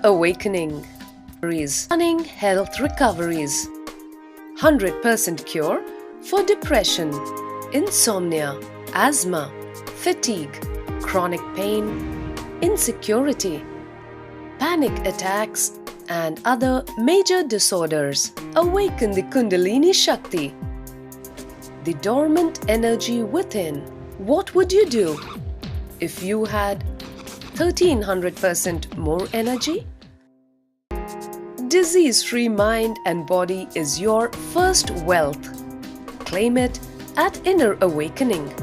awakening. Stunning health recoveries. 100% cure for depression, insomnia, asthma, fatigue, chronic pain, insecurity, panic attacks, and other major disorders. Awaken the Kundalini Shakti, the dormant energy within. What would you do if you had 1300% more energy? Disease-free mind and body is your first wealth. Claim it at Inner Awakening.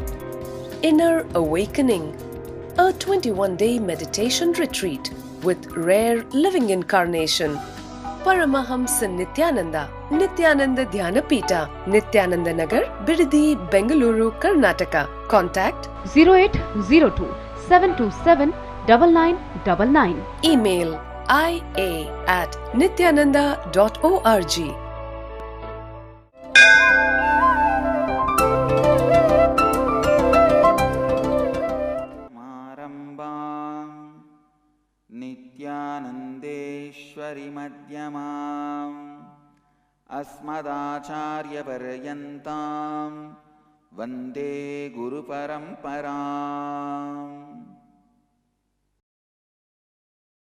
Inner Awakening, a 21-day meditation retreat with rare living incarnation, Paramahamsa Nityananda, Nityananda Dhyanapita, Nityananda Nagar, Bidadi, Bengaluru, Karnataka. Contact 0802 727 9999. Email ia@nityananda.org. नित्यानन्देश्वरि मध्यमाम् अस्मदाचार्यपर्यन्तां वन्दे गुरुपरम्पराम्.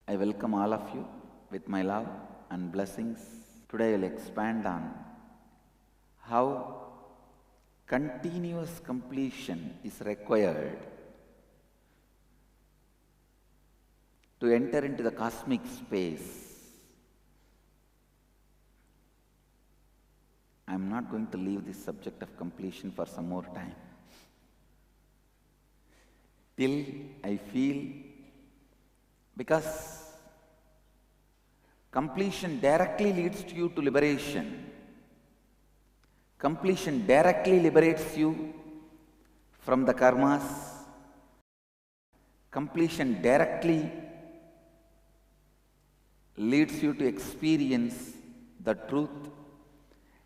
I welcome all of you with my love and blessings. Today I will expand on how continuous completion is required to enter into the cosmic space. I am not going to leave this subject of completion for some more time, till I feel, because completion directly leads to you to liberation. Completion directly liberates you from the karmas. Completion directly leads you to experience the truth.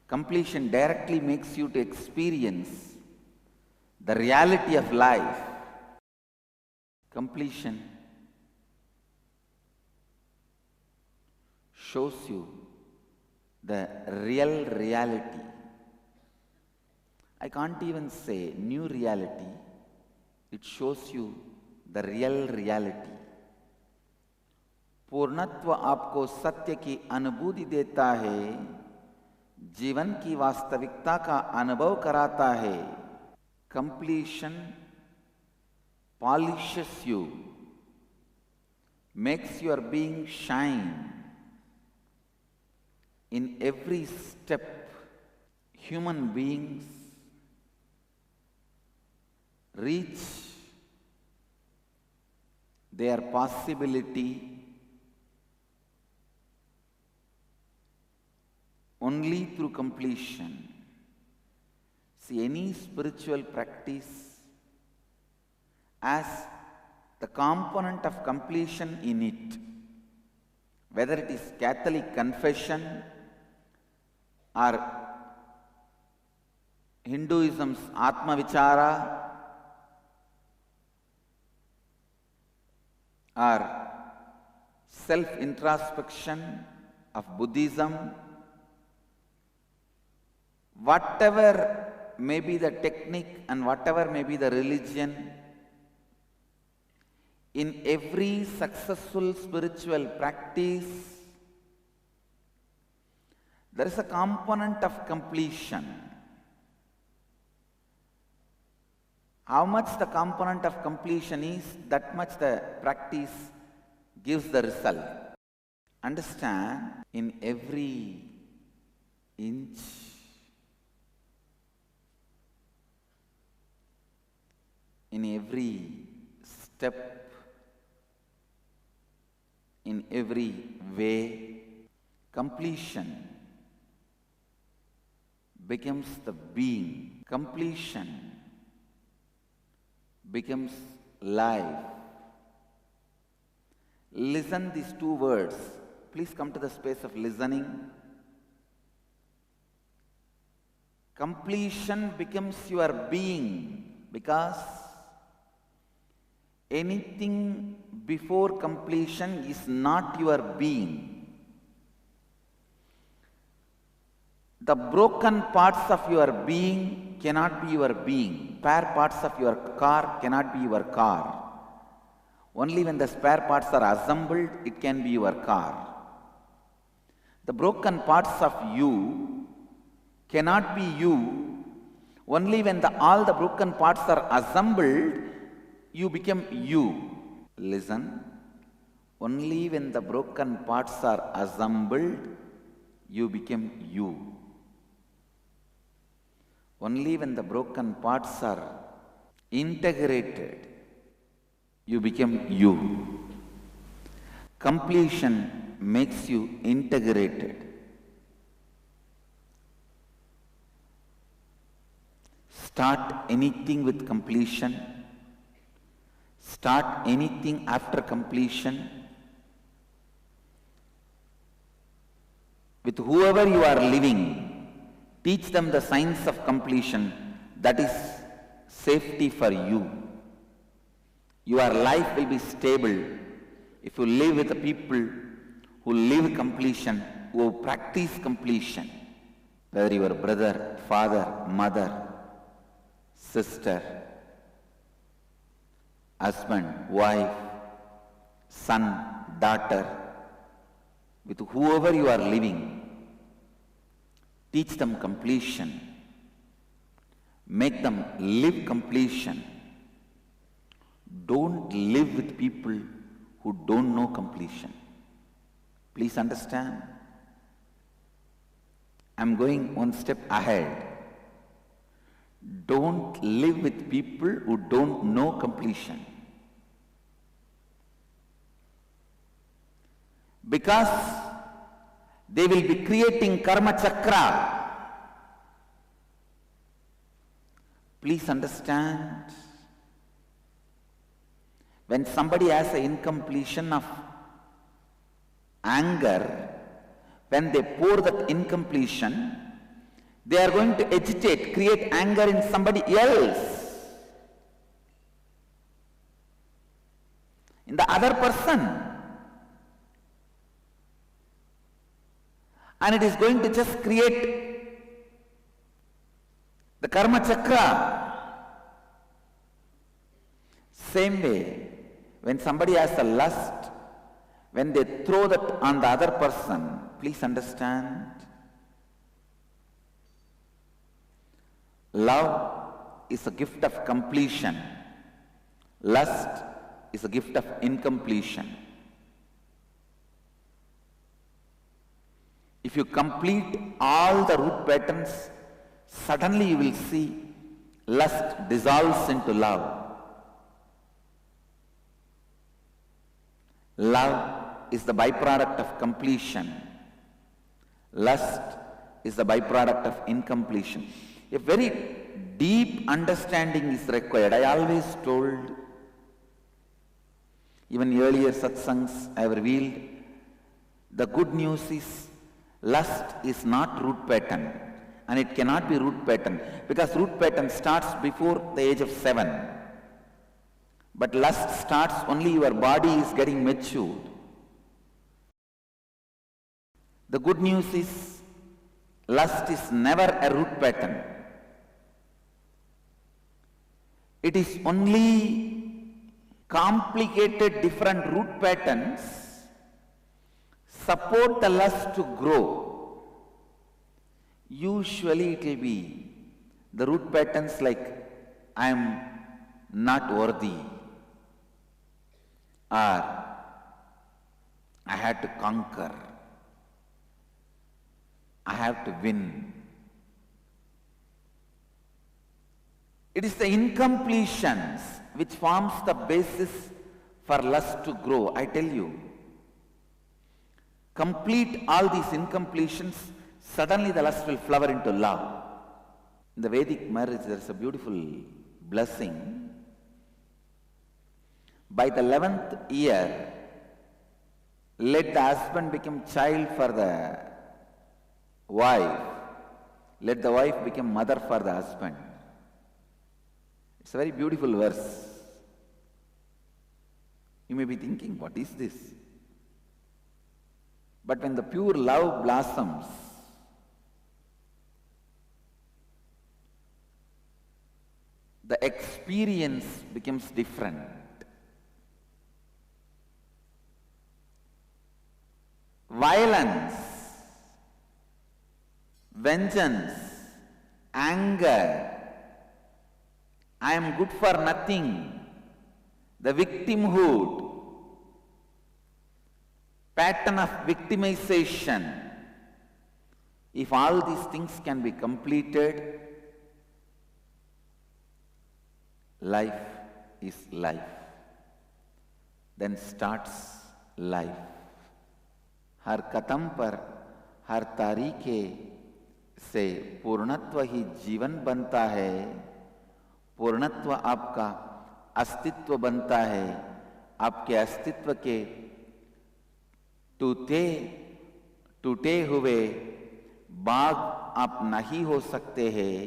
Completion directly makes you to experience the reality of life. Completion shows you the real reality. I can't even say new reality, it shows you the real reality. पूर्णत्व आपको सत्य की अनुभूति देता है, जीवन की वास्तविकता का अनुभव कराता है. Completion polishes you, makes your being shine. In every step, human beings reach their possibility only through completion. See, any spiritual practice has the component of completion in it. Whether it is Catholic confession or Hinduism's Atma Vichara or self-introspection of Buddhism, whatever may be the technique and whatever may be the religion, in every successful spiritual practice, there is a component of completion. How much the component of completion is, that much the practice gives the result. Understand, in every inch, in every step, in every way, completion becomes the being. Completion becomes life. Listen these two words. Please come to the space of listening. Completion becomes your being, because anything before completion is not your being. The broken parts of your being cannot be your being. Spare parts of your car cannot be your car. Only when the spare parts are assembled, it can be your car. The broken parts of you cannot be you. Only when all the broken parts are assembled, you become you. Listen. Only when the broken parts are assembled, you become you. Only when the broken parts are integrated, you become you. Completion makes you integrated. Start anything with completion. Start anything after completion. With whoever you are living, teach them the science of completion. That is safety for you. Your life will be stable if you live with the people who live completion, who practice completion. Whether your brother, father, mother, sister, husband, wife, son, daughter, with whoever you are living, teach them completion. Make them live completion. Don't live with people who don't know completion. Please understand. I'm going one step ahead. Don't live with people who don't know completion. Because they will be creating karma chakra. Please understand. When somebody has an incompletion of anger, when they pour that incompletion, they are going to agitate, create anger in somebody else, in the other person. And it is going to just create the karma chakra. Same way, when somebody has a lust, when they throw that on the other person, please understand, love is a gift of completion. Lust is a gift of incompletion. If you complete all the root patterns, suddenly you will see lust dissolves into love. Love is the byproduct of completion. Lust is the byproduct of incompletion. A very deep understanding is required. I always told, even earlier satsangs I have revealed, the good news is lust is not root pattern, and it cannot be root pattern, because root pattern starts before the age of 7. But lust starts only your body is getting matured. The good news is lust is never a root pattern. It is only complicated different root patterns support the lust to grow. Usually it will be the root patterns like I am not worthy, or I had to conquer, I have to win. It is the incompletions which forms the basis for lust to grow. I tell you, complete all these incompletions, suddenly the lust will flower into love. In the Vedic marriage, there is a beautiful blessing. By the 11th year, let the husband become child for the wife. Let the wife become mother for the husband. It's a very beautiful verse. You may be thinking, what is this? But when the pure love blossoms, the experience becomes different. Violence, vengeance, anger, I am good for nothing, the victimhood, pattern of victimization, if all these things can be completed, life is life. Then starts life. हर कदम पर, हर तारीखे से पूर्णत्व ही जीवन बनता है, पूर्णत्व आपका अस्तित्व बनता है, आपके अस्तित्व के टूटे हुए बाग आप नहीं हो सकते हैं।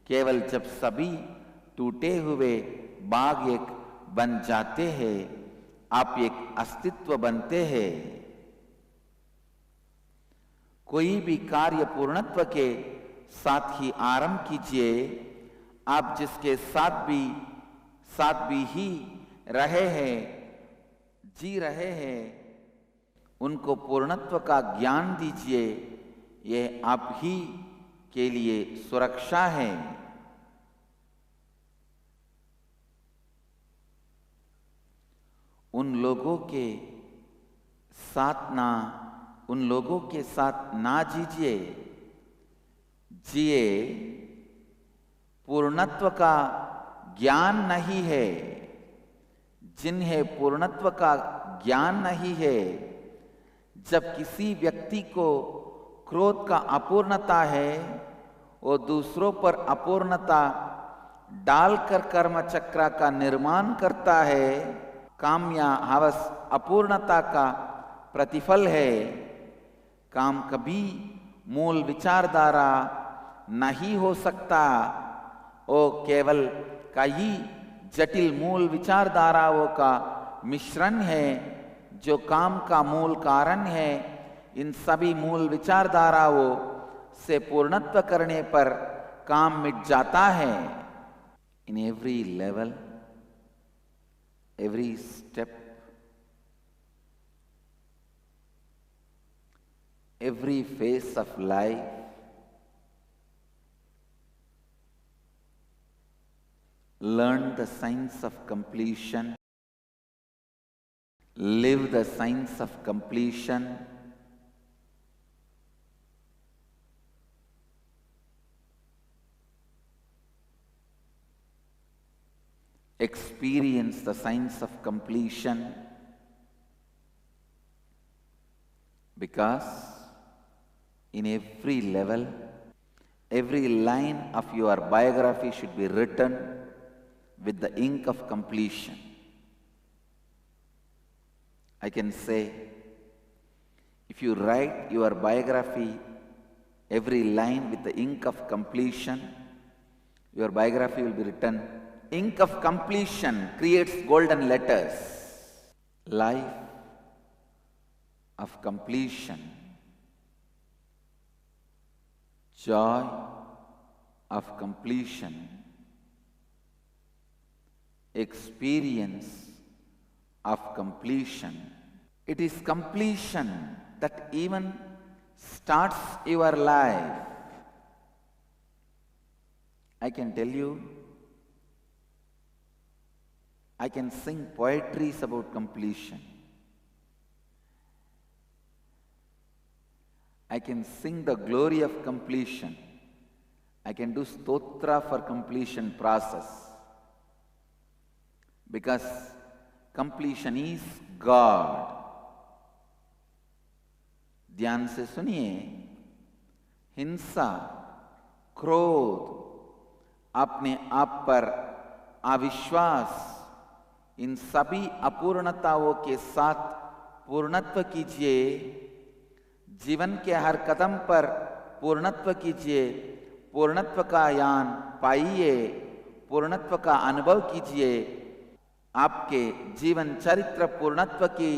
केवल जब सभी टूटे हुए बाग एक बन जाते हैं, आप एक अस्तित्व बनते हैं। कोई भी कार्य पूर्णत्व के साथ ही आरंभ कीजिए। आप जिसके साथ भी ही रहे हैं, जी रहे हैं, उनको पूर्णत्व का ज्ञान दीजिए। ये आप ही के लिए सुरक्षा है। उन लोगों के साथ ना जीजिए, जिए। पूर्णत्व का ज्ञान नहीं है। जिन्हें पूर्णत्व का ज्ञान नहीं है, जब किसी व्यक्ति को क्रोध का अपूर्णता है, वो दूसरों पर अपूर्णता डालकर कर्म चक्र का निर्माण करता है। काम या हवस अपूर्णता का प्रतिफल है। काम कभी मूल विचारधारा नहीं हो सकता। वो केवल कई जटिल मूल विचारधाराओं का मिश्रण है, जो काम का मूल कारण है। इन सभी मूल विचारधाराओं से पूर्णत्व करने पर काम मिट जाता है। In every level, every step, every phase of life, learn the science of completion, live the science of completion, experience the science of completion, because in every level, every line of your biography should be written with the ink of completion. I can say, if you write your biography, every line with the ink of completion, your biography will be written. Ink of completion creates golden letters. Life of completion, joy of completion, experience of completion. It is completion that even starts your life. I can tell you, I can sing poetries about completion. I can sing the glory of completion. I can do stotra for completion process. Because completion is God. ध्यान से सुनिए, हिंसा, क्रोध, अपने आप पर अविश्वास, इन सभी अपूर्णताओं के साथ पूर्णत्व कीजिए। जीवन के हर कदम पर पूर्णत्व कीजिए। पूर्णत्व का ज्ञान पाइए, पूर्णत्व का अनुभव कीजिए। आपके जीवन चरित्र पूर्णत्व की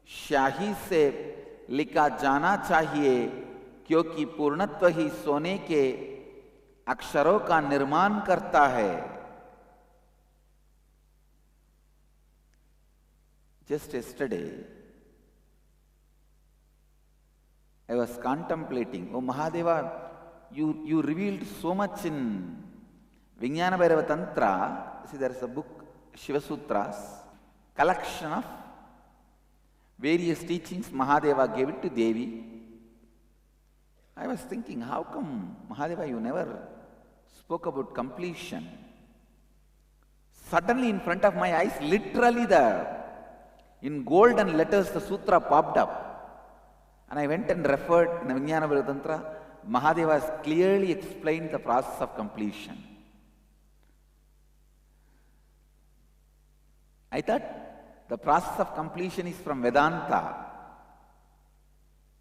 स्याही से लिखा जाना चाहिए, क्योंकि पूर्णत्व ही सोने के अक्षरों का निर्माण करता है। Just yesterday, I was contemplating, oh Mahadeva, you revealed so much in Vijnana Bhairava Tantra. See, there is a book, Shiva Sutras, collection of various teachings Mahadeva gave it to Devi. I was thinking, how come, Mahadeva, you never spoke about completion? Suddenly in front of my eyes, literally in golden letters, the sutra popped up. And I went and referred in the Vijnana Bhairava Tantra. Mahadeva has clearly explained the process of completion. I thought the process of completion is from Vedanta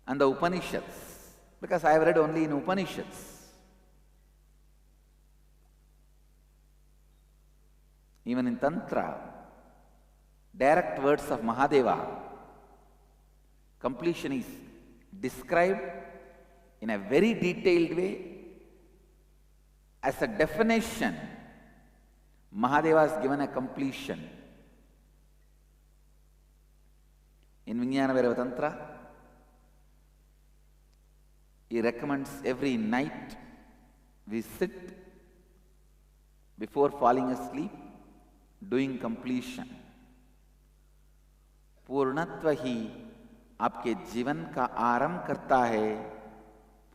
and the Upanishads, because I have read only in Upanishads. Even in Tantra, direct words of Mahadeva, completion is described in a very detailed way. As a definition, Mahadeva has given a completion. In Vijnana Bhairava Tantra, he recommends every night we sit before falling asleep doing completion. पूर्णत्व ही आपके जीवन का आरंभ करता है,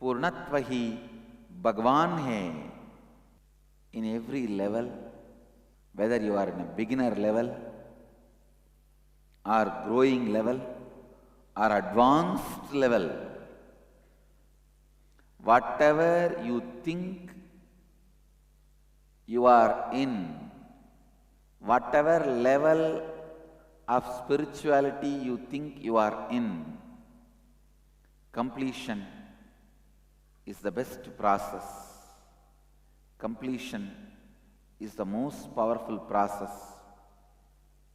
पूर्णत्व ही भगवान है. In every level, whether you are in a beginner level or growing level or advanced level, whatever you think you are in, whatever level of spirituality you think you are in, completion is the best process. Completion is the most powerful process.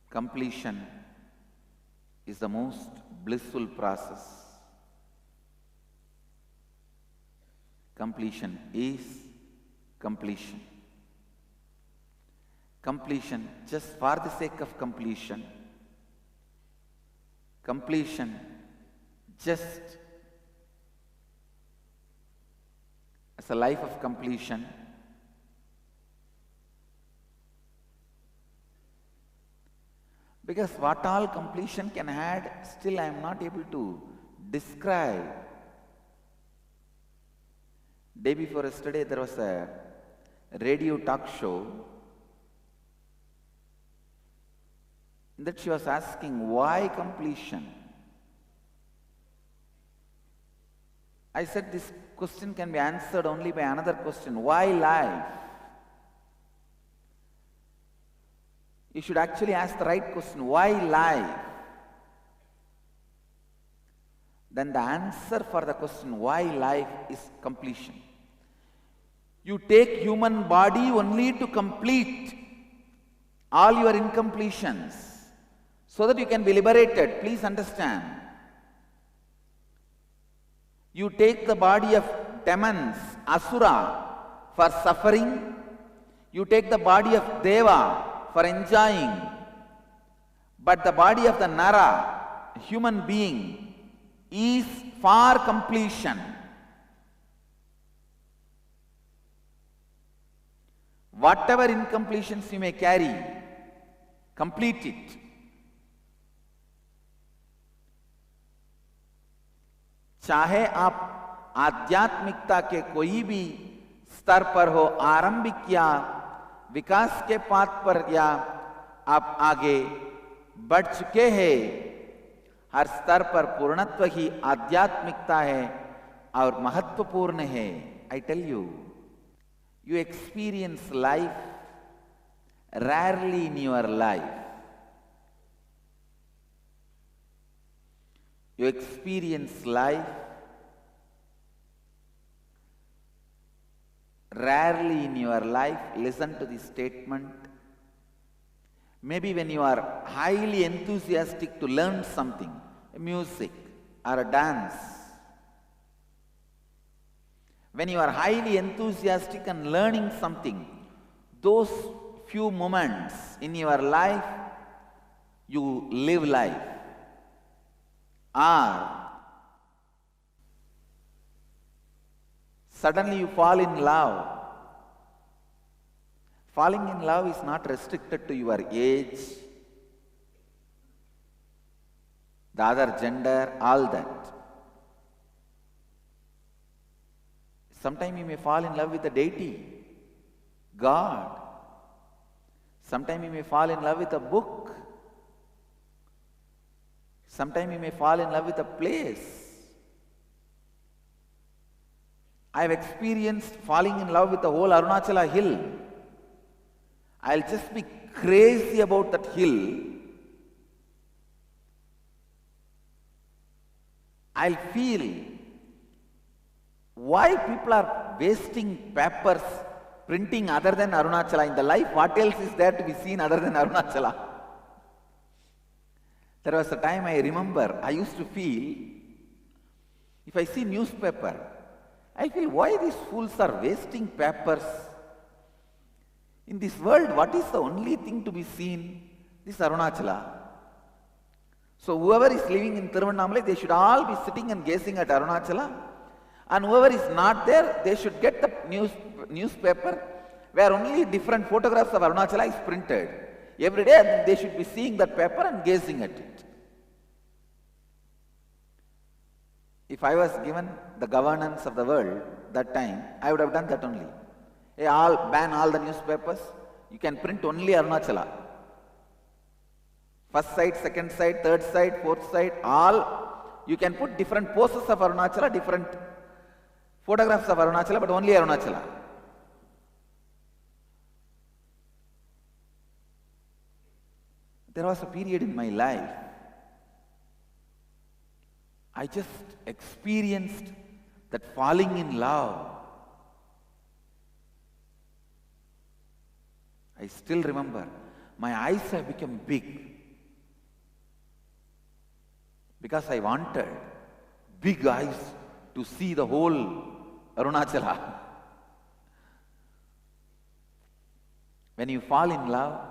Completion is the most blissful process. Completion is completion. Completion just for the sake of completion. Completion just as a life of completion. Because what all completion can add, still I am not able to describe. Day before yesterday, there was a radio talk show that she was asking, why completion? I said this question can be answered only by another question, why life? You should actually ask the right question, why life? Then the answer for the question, why life, is completion. You take human body only to complete all your incompletions, so that you can be liberated. Please understand. You take the body of demons, Asura, for suffering. You take the body of Deva for enjoying. But the body of the Nara, human being, is for completion. Whatever incompletions you may carry, complete it. चाहे आप आध्यात्मिकता के कोई भी स्तर पर हो, आरंभिक या विकास के पाथ पर, या आप आगे बढ़ चुके हैं, हर स्तर पर पूर्णत्व ही आध्यात्मिकता है और महत्वपूर्ण है. I tell you, you experience life rarely in your life. You experience life rarely in your life. Listen to this statement. Maybe when you are highly enthusiastic to learn something, music or a dance. When you are highly enthusiastic and learning something, those few moments in your life, you live life. Or suddenly you fall in love. Falling in love is not restricted to your age, the other gender, all that. Sometimes you may fall in love with a deity, God. Sometimes you may fall in love with a book. Sometimes you may fall in love with a place. I have experienced falling in love with the whole Arunachala hill. I'll just be crazy about that hill. I'll feel why people are wasting papers printing other than Arunachala in the life. What else is there to be seen other than Arunachala? There was a time I remember I used to feel, if I see newspaper, I feel why these fools are wasting papers. In this world, what is the only thing to be seen? This Arunachala. So whoever is living in Tiruvannamalai, they should all be sitting and gazing at Arunachala. And whoever is not there, they should get the newspaper where only different photographs of Arunachala is printed. Every day they should be seeing that paper and gazing at it. If I was given the governance of the world that time, I would have done that only. Ban all the newspapers. You can print only Arunachala. First side, second side, third side, fourth side, all. You can put different poses of Arunachala, different photographs of Arunachala, but only Arunachala. There was a period in my life, I just experienced that falling in love. I still remember, my eyes have become big because I wanted big eyes to see the whole Arunachala. When you fall in love,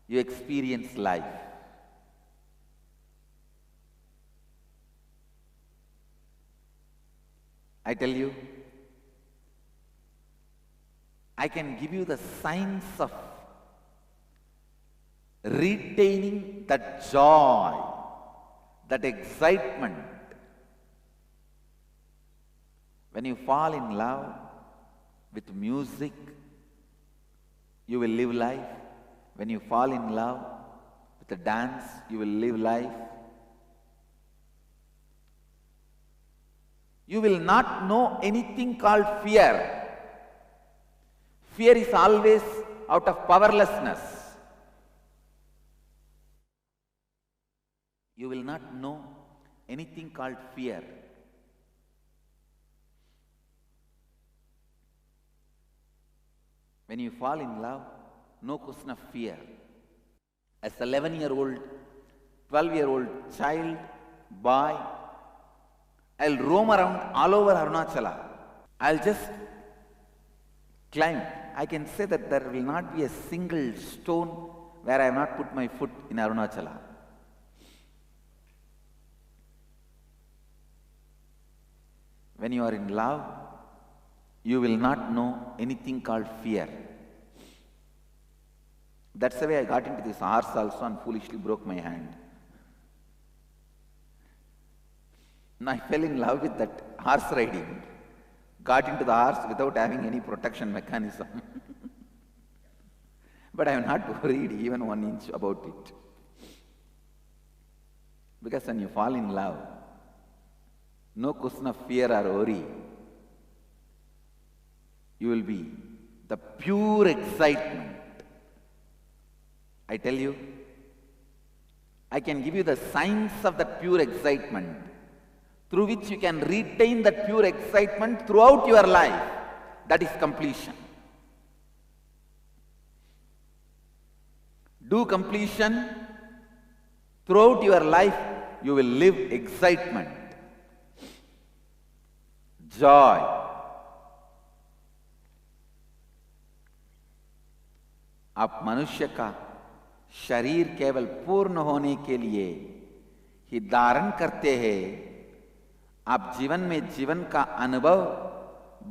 you experience life. I tell you, I can give you the signs of retaining that joy, that excitement. When you fall in love with music, you will live life. When you fall in love with a dance, you will live life. You will not know anything called fear. Fear is always out of powerlessness. You will not know anything called fear. When you fall in love, no question of fear. As an 11-year-old, 12-year-old child, boy, I'll roam around all over Arunachala. I'll just climb. I can say that there will not be a single stone where I have not put my foot in Arunachala. When you are in love, you will not know anything called fear. That's the way I got into this horse also and foolishly broke my hand. And I fell in love with that horse riding. Got into the horse without having any protection mechanism. But I am not worried even 1 inch about it. Because when you fall in love, no question of fear or worry. You will be the pure excitement. I tell you, I can give you the signs of that pure excitement through which you can retain that pure excitement throughout your life. That is completion. do completion, throughout your life you will live excitement, joy. आप मनुष्य का शरीर केवल पूर्ण होने के लिए ही धारण करते हैं। आप जीवन में जीवन का अनुभव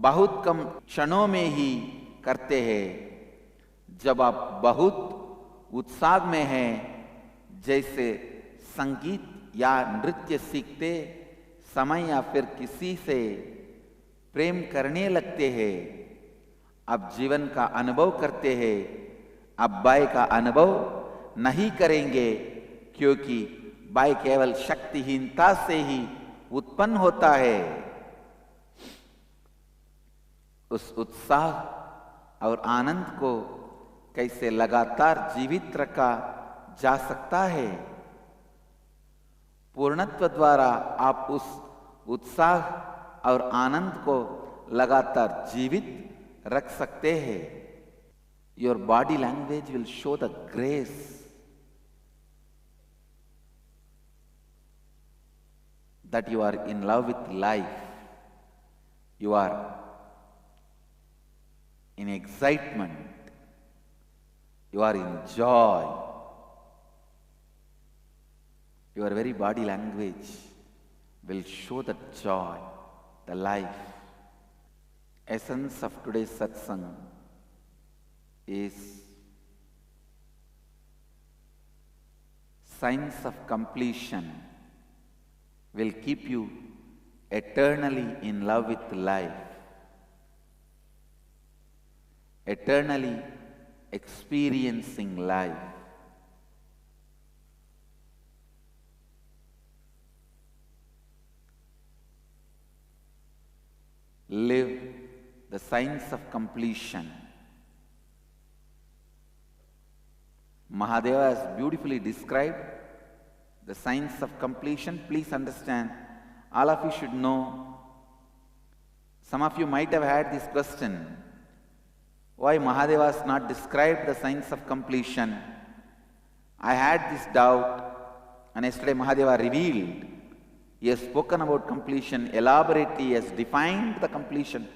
बहुत कम क्षणों में ही करते हैं। जब आप बहुत उत्साह में हैं, जैसे संगीत या नृत्य सीखते समय या फिर किसी से प्रेम करने लगते हैं, आप जीवन का अनुभव करते हैं। आप भय का अनुभव नहीं करेंगे, क्योंकि भय केवल शक्तिहीनता से ही उत्पन्न होता है। उस उत्साह और आनंद को कैसे लगातार जीवित रखा जा सकता है? पूर्णत्व द्वारा आप उस उत्साह और आनंद को लगातार जीवित रख सकते हैं। Your body language will show the grace that you are in love with life. You are in excitement. You are in joy. Your very body language will show the joy, the life. Essence of today's satsang is science of completion will keep you eternally in love with life, eternally experiencing life. Live the science of completion. Mahadeva has beautifully described the science of completion. Please understand, all of you should know. Some of you might have had this question, why Mahadeva has not described the science of completion? I had this doubt, and yesterday Mahadeva revealed. He has spoken about completion elaborately. He has defined the completion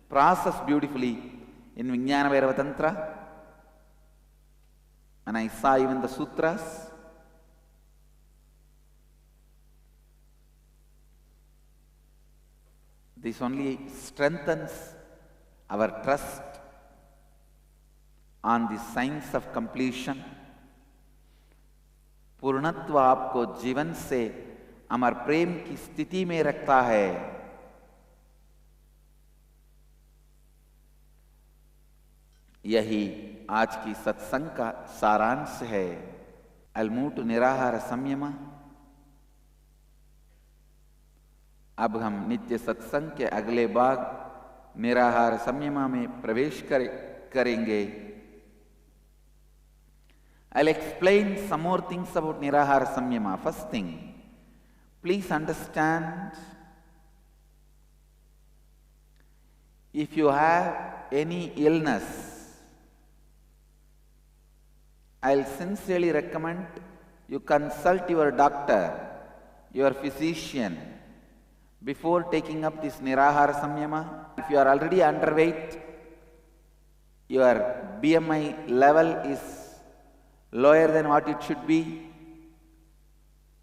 process beautifully in Vijnana Bhairava Tantra. And I saw even the sutras. This only strengthens our trust on the science of completion. पूर्णत्व आपको जीवन से अमर प्रेम की स्थिति में रखता है। यही आज की सत्संग का सारांश है। I'll move to निराहार संयम। अब हम नित्य सत्संग के अगले भाग निराहार संयम में प्रवेश करेंगे। I'll explain some more things about Nirahara Samyama. First thing, please understand, if you have any illness, I'll sincerely recommend you consult your doctor, your physician, before taking up this Nirahara Samyama. If you are already underweight, your BMI level is lower than what it should be,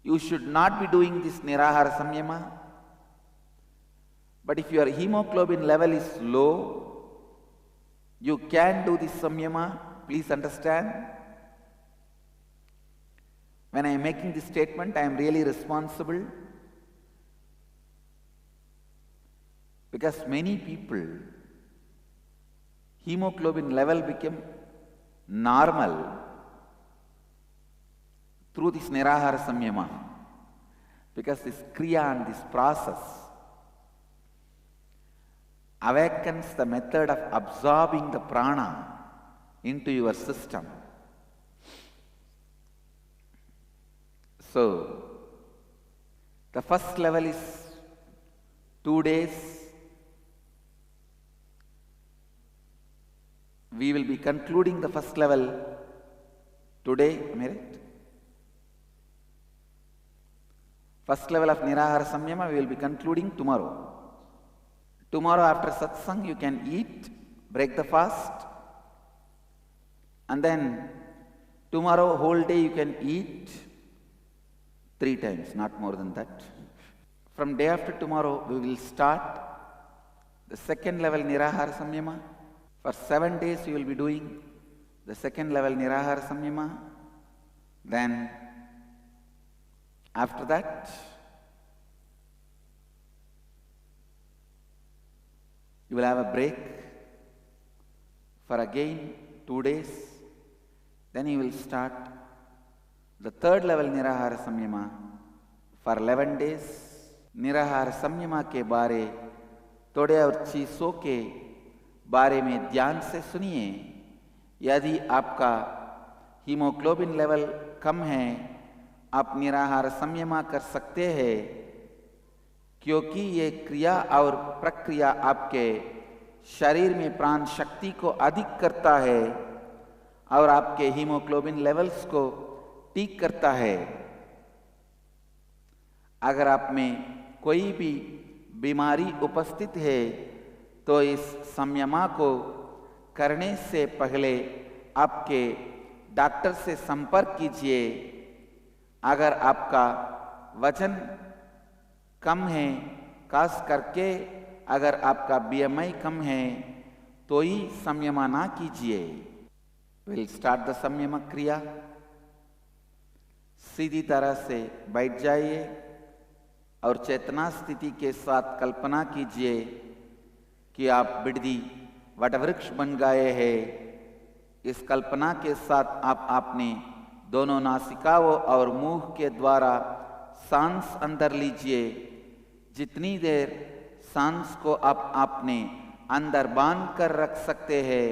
you should not be doing this Nirahara Samyama. But if your hemoglobin level is low, you can do this Samyama. Please understand. When I am making this statement, I am really responsible, because many people, hemoglobin level became normal through this Nirahara Samyama, because this Kriya and this process awakens the method of absorbing the prana into your system. So, the first level is 2 days. We will be concluding the first level Today, merit. First level of Nirahara Samyama we will be concluding tomorrow. Tomorrow after satsang you can eat, break the fast, and then tomorrow whole day you can eat 3 times, not more than that. From day after tomorrow we will start the second level Nirahara Samyama. For 7 days you will be doing the second level Nirahara Samyama. Then after that you will have a break for again 2 days. Then you will start the third level Nirahara Samyama for 11 days. निराहार संयमा के बारे थोड़े और चीज़ों के बारे में ध्यान से सुनिए। यदि आपका हीमोग्लोबिन लेवल कम है, आप निराहार संयमा कर सकते हैं, क्योंकि ये क्रिया और प्रक्रिया आपके शरीर में प्राण शक्ति को अधिक करता है और आपके हीमोग्लोबिन लेवल्स को ठीक करता है। अगर आप में कोई भी बीमारी उपस्थित है तो इस संयमा को करने से पहले आपके डॉक्टर से संपर्क कीजिए। अगर आपका वजन कम है, खास करके अगर आपका BMI कम है, तो ही संयमा ना कीजिए। विल स्टार्ट द संयम क्रिया। सीधी तरह से बैठ जाइए और चेतना स्थिति के साथ कल्पना कीजिए कि आप बिड़दी वटवृक्ष बन गए हैं। इस कल्पना के साथ आप अपने दोनों नासिकाओं और मुंह के द्वारा सांस अंदर लीजिए। जितनी देर सांस को आप अपने अंदर बांध कर रख सकते हैं,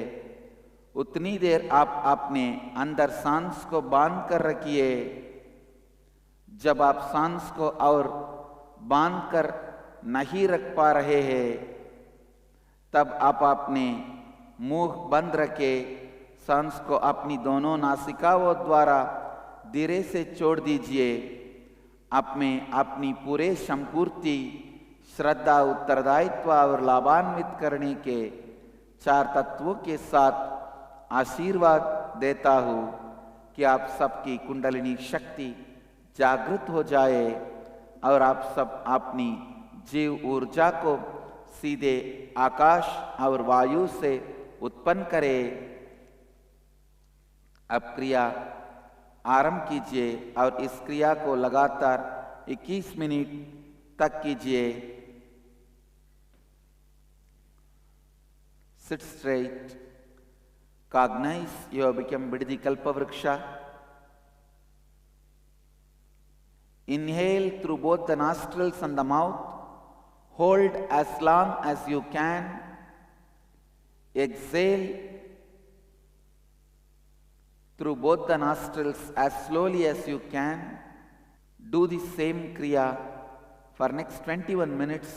उतनी देर आप अपने अंदर सांस को बांध कर रखिए। जब आप सांस को और बांध कर नहीं रख पा रहे हैं, तब आप अपने मुंह बंद रखे सांस को अपनी दोनों नासिकाओं द्वारा धीरे से छोड़ दीजिए। आप में अपनी पूरे संपूर्ति, श्रद्धा, उत्तरदायित्व और लाभान्वित करने के 4 तत्वों के साथ आशीर्वाद देता हूँ कि आप सबकी कुंडलिनी शक्ति जागृत हो जाए और आप सब अपनी जीव ऊर्जा को सीधे आकाश और वायु से उत्पन्न करें। अब क्रिया आरंभ कीजिए और इस क्रिया को लगातार 21 मिनट तक कीजिए। Sit straight. Cognize you have become Biddi Kalpavriksha. Inhale through both the nostrils and the mouth. Hold as long as you can. Exhale through both the nostrils as slowly as you can. Do the same kriya for next 21 minutes.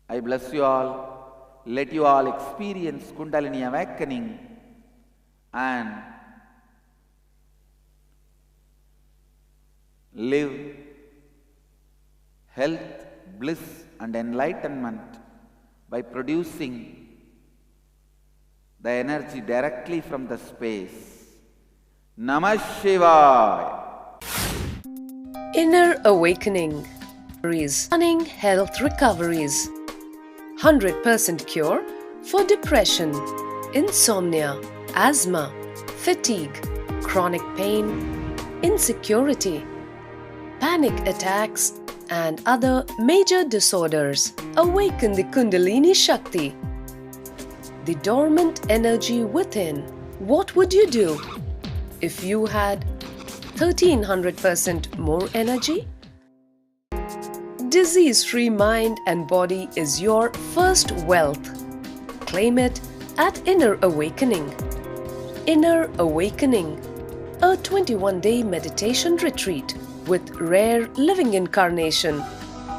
I bless you all. Let you all experience Kundalini awakening and live health, bliss and enlightenment by producing the energy directly from the space. Namah Shivaya. Inner awakening. Stunning health recoveries. 100% cure for depression, insomnia, asthma, fatigue, chronic pain, insecurity, panic attacks, and other major disorders. Awaken the Kundalini Shakti, the dormant energy within. What would you do if you had 1300% more energy? Disease-free mind and body is your first wealth. Claim it at Inner Awakening. Inner Awakening, a 21-day meditation retreat with rare living incarnation.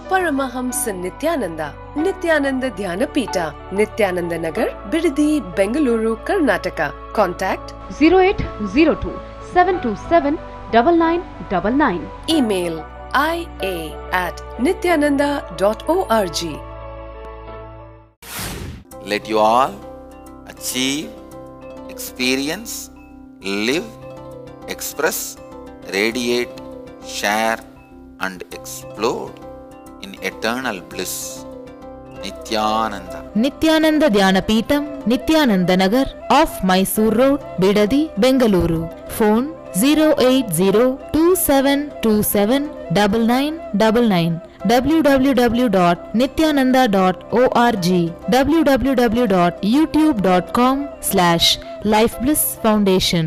Paramahamsa Nityananda, Nityananda Dhyanapita, Nityananda Nagar, Bidadi, Bengaluru, Karnataka. Contact 0802 727 9999. Email ia@nityananda.org. Let you all achieve, experience, live, express, radiate, share and explode in eternal bliss. Nityananda. Nityananda Dhyanapitham, Nityananda Nagar, off Mysore Road, Bidadi, Bengaluru. Phone 08027279999. www.nityananda.org. www.youtube.com/Life Bliss Foundation.